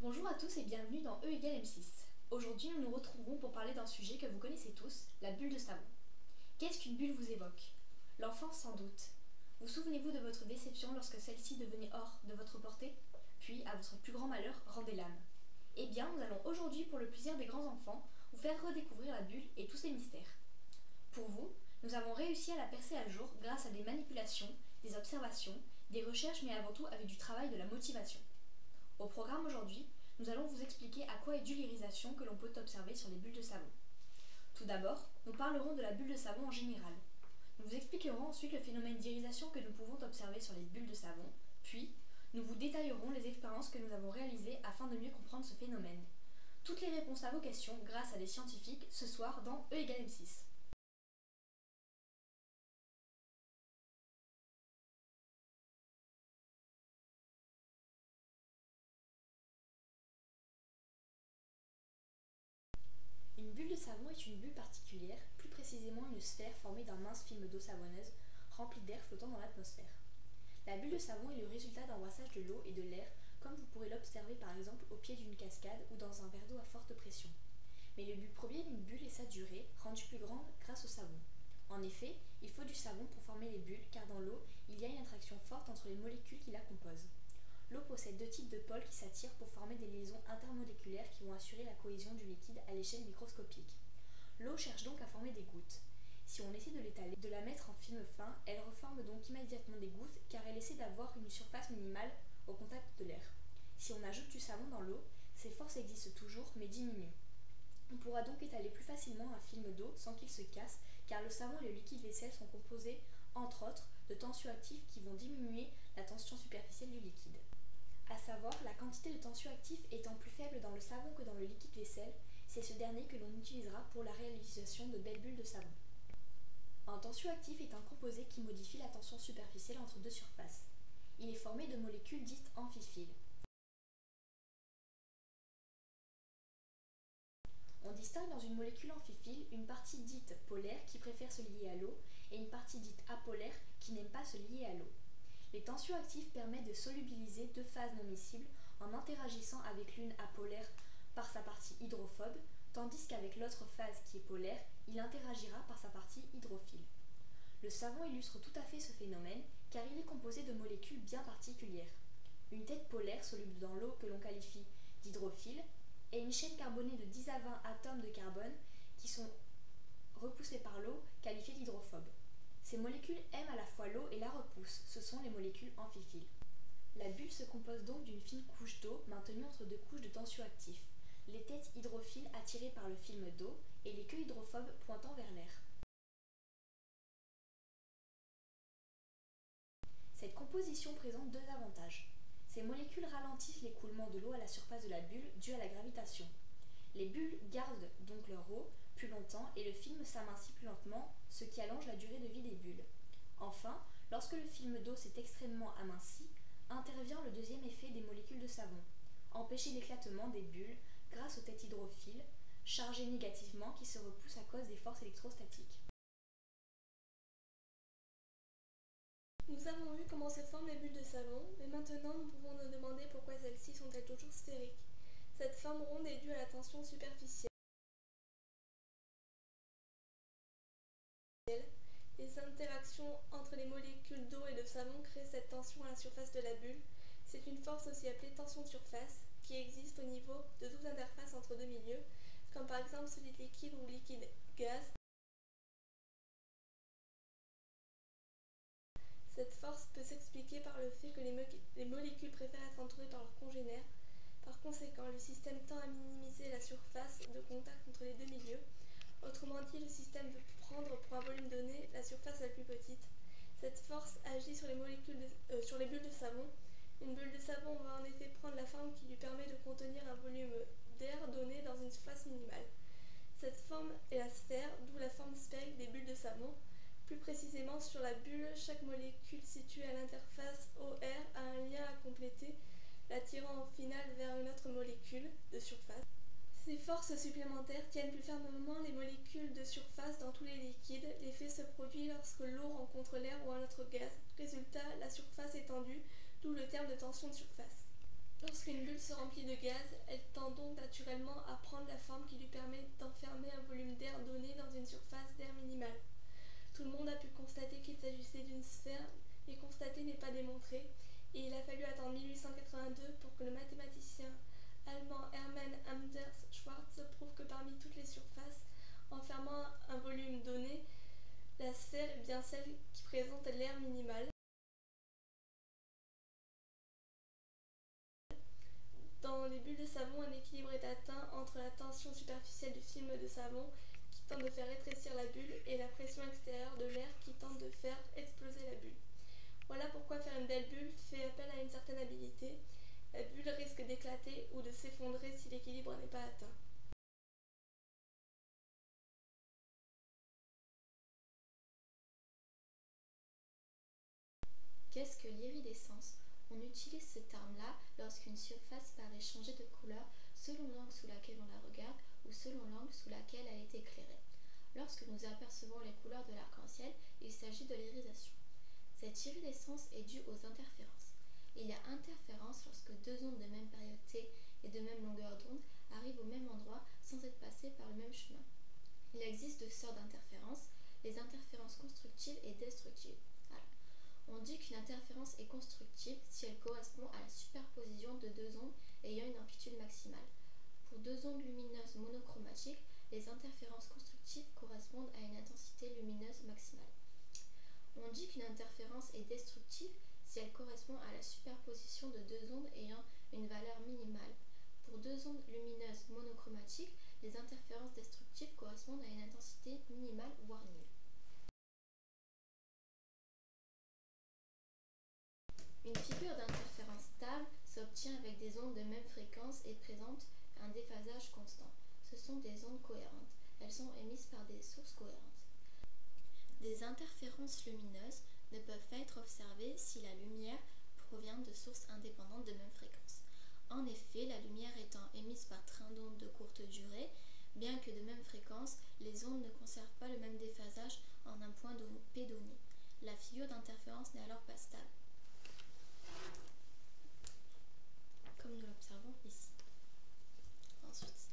Bonjour à tous et bienvenue dans E égale M6. Aujourd'hui, nous nous retrouverons pour parler d'un sujet que vous connaissez tous, la bulle de savon. Qu'est-ce qu'une bulle vous évoque? L'enfance sans doute. Vous souvenez-vous de votre déception lorsque celle-ci devenait hors de votre portée? Puis, à votre plus grand malheur, rendait l'âme. Eh bien, nous allons aujourd'hui, pour le plaisir des grands enfants, vous faire redécouvrir la bulle et tous ses mystères. Pour vous, nous avons réussi à la percer à jour grâce à des manipulations, des observations, des recherches, mais avant tout avec du travail de la motivation. Au programme aujourd'hui, nous allons vous expliquer à quoi est due l'irisation que l'on peut observer sur les bulles de savon. Tout d'abord, nous parlerons de la bulle de savon en général. Nous vous expliquerons ensuite le phénomène d'irisation que nous pouvons observer sur les bulles de savon, puis nous vous détaillerons les expériences que nous avons réalisées afin de mieux comprendre ce phénomène. Toutes les réponses à vos questions grâce à des scientifiques ce soir dans E égale M6. Une bulle de savon est une bulle particulière, plus précisément une sphère formée d'un mince film d'eau savonneuse rempli d'air flottant dans l'atmosphère. La bulle de savon est le résultat d'un brassage de l'eau et de l'air, comme vous pourrez l'observer par exemple au pied d'une cascade ou dans un verre d'eau à forte pression. Mais le but premier d'une bulle est sa durée, rendue plus grande grâce au savon. En effet, il faut du savon pour former les bulles, car dans l'eau, il y a une attraction forte entre les molécules qui la composent. L'eau possède deux types de pôles qui s'attirent pour former des liaisons intermoléculaires qui vont assurer la cohésion du liquide à l'échelle microscopique. L'eau cherche donc à former des gouttes. Si on essaie de l'étaler, de la mettre en film fin, elle reforme donc immédiatement des gouttes car elle essaie d'avoir une surface minimale au contact de l'air. Si on ajoute du savon dans l'eau, ces forces existent toujours mais diminuent. On pourra donc étaler plus facilement un film d'eau sans qu'il se casse car le savon et le liquide vaisselle sont composés, entre autres, de tensioactifs qui vont diminuer la tension superficielle du liquide. À savoir, la quantité de tensioactifs étant plus faible dans le savon que dans le liquide vaisselle, c'est ce dernier que l'on utilisera pour la réalisation de belles bulles de savon. Un tensioactif est un composé qui modifie la tension superficielle entre deux surfaces. Il est formé de molécules dites amphiphiles. On distingue dans une molécule amphiphile une partie dite polaire qui préfère se lier à l'eau et une partie dite apolaire qui n'aime pas se lier à l'eau. Les tensioactifs permettent de solubiliser deux phases non miscibles en interagissant avec l'une apolaire par sa partie hydrophobe, tandis qu'avec l'autre phase qui est polaire, il interagira par sa partie hydrophile. Le savon illustre tout à fait ce phénomène car il est composé de molécules bien particulières. Une tête polaire soluble dans l'eau que l'on qualifie d'hydrophile et une chaîne carbonée de 10 à 20 atomes de carbone qui sont repoussés par l'eau qualifiés d'hydrophobes. Ces molécules aiment à la fois l'eau et la repoussent, ce sont les molécules amphiphiles. La bulle se compose donc d'une fine couche d'eau maintenue entre deux couches de tensioactifs, les têtes hydrophiles attirées par le film d'eau et les queues hydrophobes pointant vers l'air. Cette composition présente deux avantages. Ces molécules ralentissent l'écoulement de l'eau à la surface de la bulle due à la gravitation. Les bulles gardent donc leur eau plus longtemps et le film s'amincit plus lentement, ce qui allonge la durée de vie des bulles. Enfin, lorsque le film d'eau s'est extrêmement aminci, intervient le deuxième effet des molécules de savon, empêcher l'éclatement des bulles grâce aux têtes hydrophiles, chargées négativement qui se repoussent à cause des forces électrostatiques. Nous avons vu comment se forment les bulles de savon, mais maintenant nous pouvons nous demander pourquoi celles-ci sont-elles toujours sphériques. Cette forme ronde est due à la tension superficielle. Les interactions entre les molécules d'eau et de savon créent cette tension à la surface de la bulle. C'est une force aussi appelée tension de surface qui existe au niveau de toute interface entre deux milieux, comme par exemple solide liquide ou liquide gaz. Cette force peut s'expliquer par le fait que les molécules préfèrent être entourées par leurs congénères. Par conséquent, le système tend à minimiser la surface de contact entre les deux milieux. Autrement dit, le système veut prendre pour un volume donné la surface la plus petite. Cette force agit sur sur les bulles de savon. Une bulle de savon va en effet prendre la forme qui lui permet de contenir un volume d'air donné dans une surface minimale. Cette forme est la sphère, d'où la forme sphérique des bulles de savon. Plus précisément, sur la bulle, chaque molécule située à l'interface OR a un lien à compléter. l'attirant au final vers une autre molécule de surface. Ces forces supplémentaires tiennent plus fermement les molécules de surface dans tous les liquides. L'effet se produit lorsque l'eau rencontre l'air ou un autre gaz. Résultat, la surface est tendue, d'où le terme de tension de surface. Lorsqu'une bulle se remplit de gaz, elle tend donc naturellement à prendre la forme qui lui permet d'enfermer un volume d'air donné dans une surface d'air minimale. Tout le monde a pu constater qu'il s'agissait d'une sphère, mais constater n'est pas démontré, et il a fallu attendre 1882 pour que le mathématicien allemand Hermann Anders Schwarz prouve que parmi toutes les surfaces enfermant un volume donné, la sphère est bien celle qui présente l'air minimal. Dans les bulles de savon, un équilibre est atteint entre la tension superficielle du film de savon qui tente de faire rétrécir la bulle et la pression extérieure de l'air qui tente de faire exploser la bulle. Voilà pourquoi faire une belle bulle fait appel à une certaine habileté. La bulle risque d'éclater ou de s'effondrer si l'équilibre n'est pas atteint. Qu'est-ce que l'iridescence? On utilise ce terme-là lorsqu'une surface paraît changer de couleur selon l'angle sous laquelle on la regarde ou selon l'angle sous laquelle elle est éclairée. Lorsque nous apercevons les couleurs de l'arc-en-ciel, il s'agit de l'iridescence. Cette iridescence est due aux interférences. Il y a interférence lorsque deux ondes de même période t et de même longueur d'onde arrivent au même endroit sans être passées par le même chemin. Il existe deux sortes d'interférences, les interférences constructives et destructives. On dit qu'une interférence est constructive si elle correspond à la superposition de deux ondes ayant une amplitude maximale. Pour deux ondes lumineuses monochromatiques, les interférences constructives correspondent à une intensité lumineuse maximale. On dit qu'une interférence est destructive si elle correspond à la superposition de deux ondes ayant une valeur minimale. Pour deux ondes lumineuses monochromatiques, les interférences destructives correspondent à une intensité minimale voire nulle. Une figure d'interférence stable s'obtient avec des ondes de même fréquence et présente un déphasage constant. Ce sont des ondes cohérentes. Elles sont émises par des sources cohérentes. Des interférences lumineuses ne peuvent pas être observées si la lumière provient de sources indépendantes de même fréquence. En effet, la lumière étant émise par train d'ondes de courte durée, bien que de même fréquence, les ondes ne conservent pas le même déphasage en un point P donné. La figure d'interférence n'est alors pas stable, comme nous l'observons ici. Ensuite,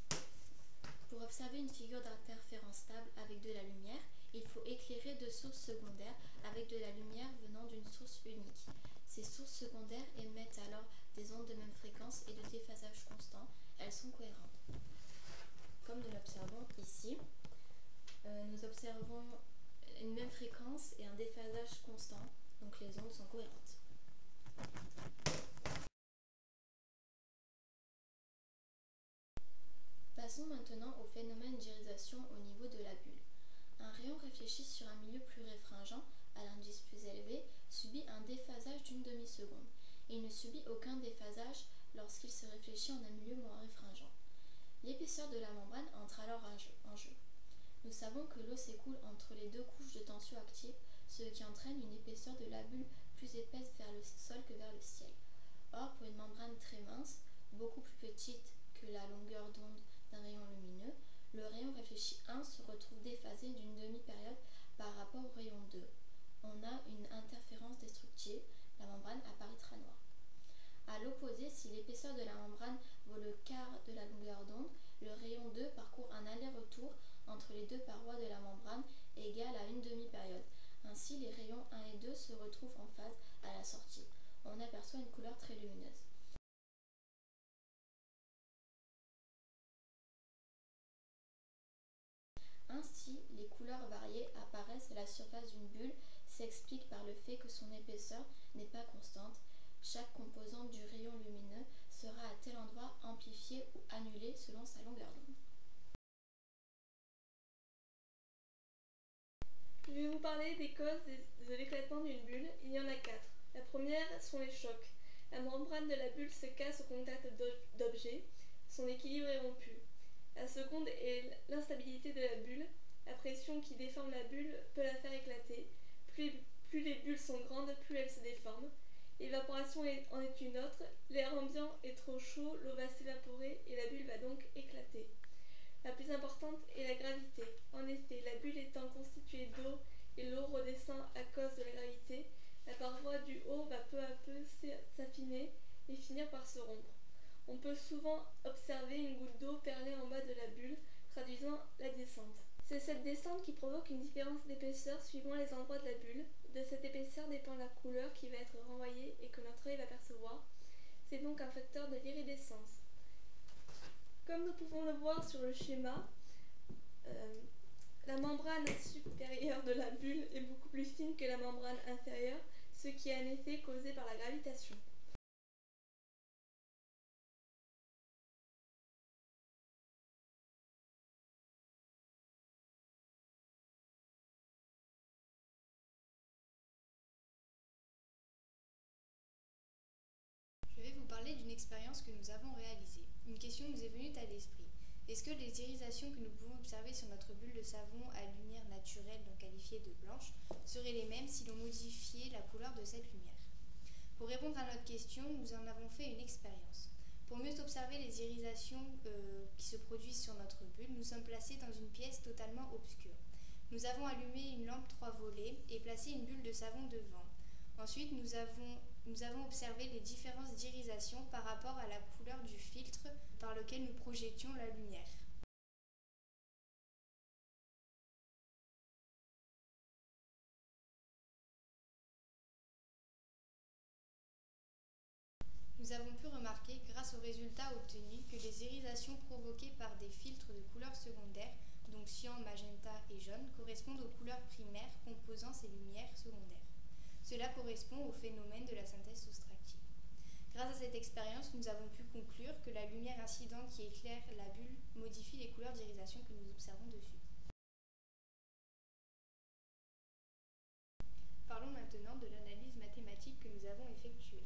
pour observer une figure d'interférence stable avec de la lumière, il faut éclairer deux sources secondaires avec de la lumière venant d'une source unique. Ces sources secondaires émettent alors des ondes de même fréquence et de déphasage constant. Elles sont cohérentes. Comme nous l'observons ici, nous observons une même fréquence et un déphasage constant, donc les ondes sont cohérentes. Passons maintenant au phénomène d'irisation au niveau de la bulle. Un rayon réfléchi sur un milieu plus réfringent, à l'indice plus élevé, subit un déphasage d'une demi-seconde. Il ne subit aucun déphasage lorsqu'il se réfléchit en un milieu moins réfringent. L'épaisseur de la membrane entre alors en jeu. Nous savons que l'eau s'écoule entre les deux couches de tension active, ce qui entraîne une épaisseur de la bulle plus épaisse vers le sol que vers le ciel. Or, pour une membrane très mince, beaucoup plus petite que la longueur d'onde d'un rayon lumineux, le rayon réfléchi 1 se retrouve déphasé d'une demi-période par rapport au rayon 2. On a une interférence destructive, la membrane apparaîtra noire. A l'opposé, si l'épaisseur de la membrane vaut le quart de la longueur d'onde, le rayon 2 parcourt un aller-retour entre les deux parois de la membrane égale à une demi-période. Ainsi, les rayons 1 et 2 se retrouvent en phase à la sortie. On aperçoit une couleur très lumineuse. Ainsi, les couleurs variées apparaissent à la surface d'une bulle s'explique par le fait que son épaisseur n'est pas constante. Chaque composante du rayon lumineux sera à tel endroit amplifiée ou annulée selon sa longueur d'onde. Je vais vous parler des causes de l'éclatement d'une bulle. Il y en a 4. La première sont les chocs. La membrane de la bulle se casse au contact d'objets. Son équilibre est rompu. La seconde est l'instabilité de la bulle. La pression qui déforme la bulle peut la faire éclater. Plus les bulles sont grandes, plus elles se déforment. L'évaporation en est une autre. L'air ambiant est trop chaud, l'eau va s'évaporer et la bulle va donc éclater. La plus importante est la gravité. En effet, la bulle étant constituée d'eau et l'eau redescend à cause de la gravité, la paroi du haut va peu à peu s'affiner et finir par se rompre. On peut souvent observer une goutte d'eau perlée en bas de la bulle, traduisant la descente. C'est cette descente qui provoque une différence d'épaisseur suivant les endroits de la bulle. De cette épaisseur dépend la couleur qui va être renvoyée et que notre œil va percevoir. C'est donc un facteur de l'iridescence. Comme nous pouvons le voir sur le schéma, la membrane supérieure de la bulle est beaucoup plus fine que la membrane inférieure, ce qui est un effet causé par la gravitation. Je vais vous parler d'une expérience que nous avons réalisée. Une question nous est venue à l'esprit. Est-ce que les irisations que nous pouvons observer sur notre bulle de savon à lumière naturelle, donc qualifiée de blanche, seraient les mêmes si l'on modifiait la couleur de cette lumière? Pour répondre à notre question, nous en avons fait une expérience. Pour mieux observer les irisations qui se produisent sur notre bulle, nous sommes placés dans une pièce totalement obscure. Nous avons allumé une lampe 3 volets et placé une bulle de savon devant. Ensuite, nous avons observé les différences d'irisation par rapport à la couleur du filtre par lequel nous projetions la lumière. Nous avons pu remarquer, grâce aux résultats obtenus, que les irisations provoquées par des filtres de couleurs secondaires, donc cyan, magenta et jaune, correspondent aux couleurs primaires composant ces lumières secondaires. Cela correspond au phénomène de la synthèse soustractive. Grâce à cette expérience, nous avons pu conclure que la lumière incidente qui éclaire la bulle modifie les couleurs d'irisation que nous observons dessus. Parlons maintenant de l'analyse mathématique que nous avons effectuée.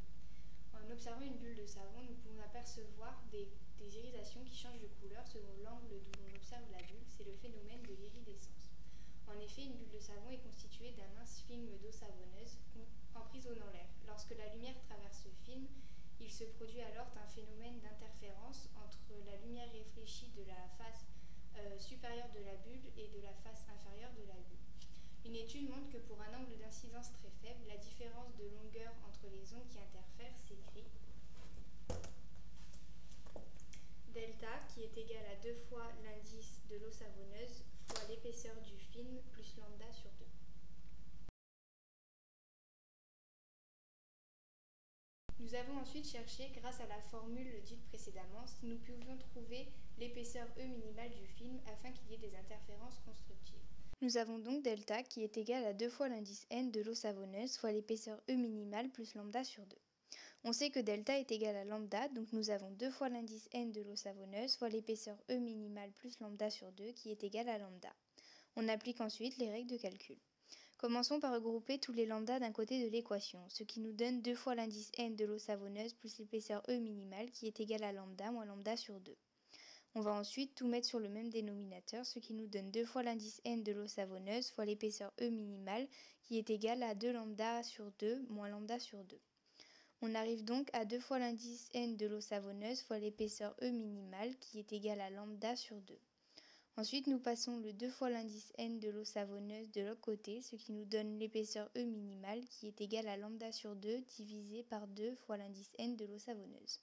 En observant une bulle de savon, nous pouvons apercevoir des irisations qui changent de couleur selon l'angle d'où l'on observe la bulle. C'est le phénomène de l'iridescence. En effet, une bulle de savon est constituée d'un mince film d'eau savonneuse emprisonnant l'air. Lorsque la lumière traverse ce film, il se produit alors un phénomène d'interférence entre la lumière réfléchie de la face supérieure de la bulle et de la face inférieure de la bulle. Une étude montre que pour un angle d'incidence très faible, la différence de longueur entre les ondes qui interfèrent s'écrit delta, qui est égal à 2 fois l'indice de l'eau savonneuse fois l'épaisseur du film plus lambda sur 2. Nous avons ensuite cherché, grâce à la formule dite précédemment, si nous pouvions trouver l'épaisseur E minimale du film afin qu'il y ait des interférences constructives. Nous avons donc delta qui est égal à 2 fois l'indice n de l'eau savonneuse fois l'épaisseur E minimale plus lambda sur 2. On sait que delta est égal à lambda, donc nous avons 2 fois l'indice n de l'eau savonneuse fois l'épaisseur E minimale plus lambda sur 2 qui est égal à lambda. On applique ensuite les règles de calcul. Commençons par regrouper tous les lambdas d'un côté de l'équation, ce qui nous donne 2 fois l'indice n de l'eau savonneuse plus l'épaisseur E minimale qui est égal à lambda moins lambda sur 2. On va ensuite tout mettre sur le même dénominateur, ce qui nous donne 2 fois l'indice n de l'eau savonneuse fois l'épaisseur E minimale qui est égal à 2 lambda sur 2 moins lambda sur 2. On arrive donc à 2 fois l'indice n de l'eau savonneuse fois l'épaisseur E minimale qui est égal à lambda sur 2. Ensuite, nous passons le 2 fois l'indice n de l'eau savonneuse de l'autre côté, ce qui nous donne l'épaisseur E minimale qui est égale à lambda sur 2 divisé par 2 fois l'indice n de l'eau savonneuse.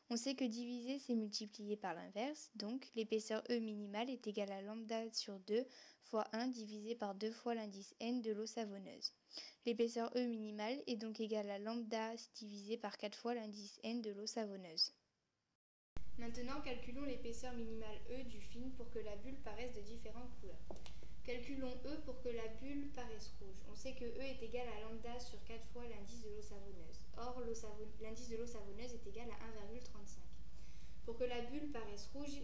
On sait que diviser, c'est multiplier par l'inverse, donc l'épaisseur E minimale est égale à lambda sur 2 fois 1 divisé par 2 fois l'indice n de l'eau savonneuse. L'épaisseur E minimale est donc égale à lambda divisé par 4 fois l'indice n de l'eau savonneuse. Maintenant, calculons l'épaisseur minimale E du film pour que la bulle paraisse de différentes couleurs. Calculons E pour que la bulle paraisse rouge. On sait que E est égal à lambda sur 4 fois l'indice de l'eau savonneuse. Or, l'indice de l'eau savonneuse est égal à 1,35. Pour que la bulle paraisse rouge,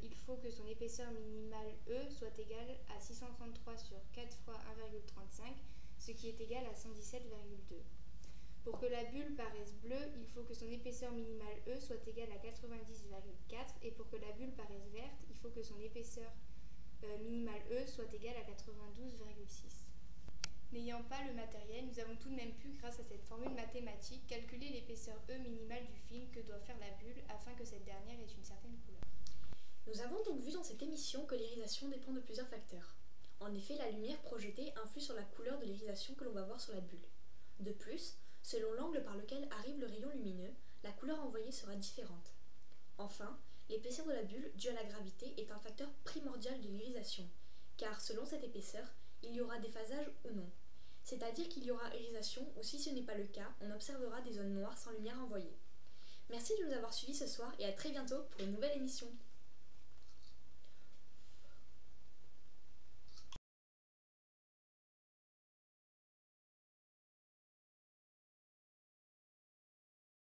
il faut que son épaisseur minimale E soit égale à 633 sur 4 fois 1,35, ce qui est égal à 117,2. Pour que la bulle paraisse bleue, il faut que son épaisseur minimale E soit égale à 90,4 et pour que la bulle paraisse verte, il faut que son épaisseur minimale E soit égale à 92,6. N'ayant pas le matériel, nous avons tout de même pu, grâce à cette formule mathématique, calculer l'épaisseur E minimale du film que doit faire la bulle afin que cette dernière ait une certaine couleur. Nous avons donc vu dans cette émission que l'irisation dépend de plusieurs facteurs. En effet, la lumière projetée influe sur la couleur de l'irisation que l'on va voir sur la bulle. De plus, selon l'angle par lequel arrive le rayon lumineux, la couleur envoyée sera différente. Enfin, l'épaisseur de la bulle due à la gravité est un facteur primordial de l'irisation, car selon cette épaisseur, il y aura déphasage ou non. C'est-à-dire qu'il y aura irisation ou si ce n'est pas le cas, on observera des zones noires sans lumière envoyée. Merci de nous avoir suivis ce soir et à très bientôt pour une nouvelle émission.